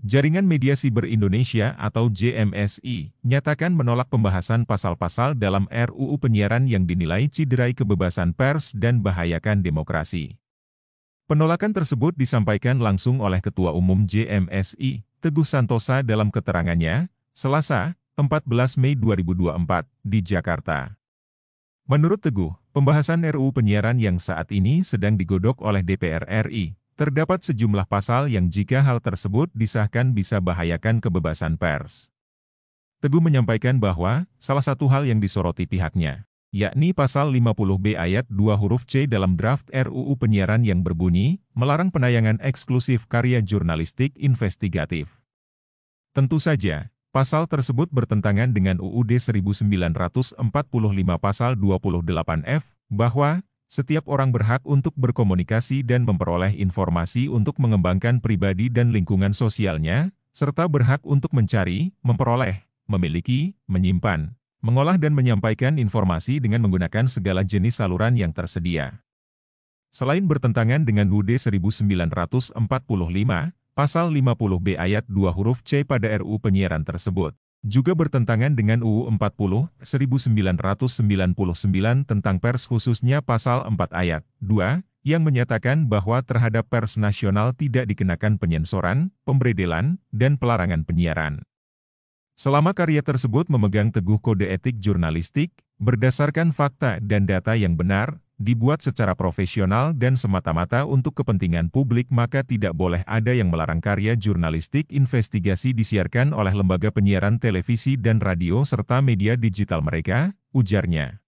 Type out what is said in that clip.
Jaringan Media Siber Indonesia atau JMSI nyatakan menolak pembahasan pasal-pasal dalam RUU Penyiaran yang dinilai ciderai kebebasan pers dan bahayakan demokrasi. Penolakan tersebut disampaikan langsung oleh Ketua Umum JMSI, Teguh Santosa dalam keterangannya, Selasa, 14 Mei 2024, di Jakarta. Menurut Teguh, pembahasan RUU Penyiaran yang saat ini sedang digodok oleh DPR RI, terdapat sejumlah pasal yang jika hal tersebut disahkan bisa bahayakan kebebasan pers. Teguh menyampaikan bahwa, salah satu hal yang disoroti pihaknya, yakni pasal 50B ayat 2 huruf C dalam draft RUU Penyiaran yang berbunyi, melarang penayangan eksklusif karya jurnalistik investigatif. Tentu saja, pasal tersebut bertentangan dengan UUD 1945 pasal 28F, bahwa setiap orang berhak untuk berkomunikasi dan memperoleh informasi untuk mengembangkan pribadi dan lingkungan sosialnya, serta berhak untuk mencari, memperoleh, memiliki, menyimpan, mengolah dan menyampaikan informasi dengan menggunakan segala jenis saluran yang tersedia. Selain bertentangan dengan UUD 1945, pasal 50B ayat 2 huruf C pada RUU Penyiaran tersebut juga bertentangan dengan UU 40, 1999 tentang pers khususnya pasal 4 ayat 2, yang menyatakan bahwa terhadap pers nasional tidak dikenakan penyensoran, pemberedelan, dan pelarangan penyiaran. Selama karya tersebut memegang teguh kode etik jurnalistik, berdasarkan fakta dan data yang benar, dibuat secara profesional dan semata-mata untuk kepentingan publik maka tidak boleh ada yang melarang karya jurnalistik investigasi disiarkan oleh lembaga penyiaran televisi dan radio serta media digital mereka, ujarnya.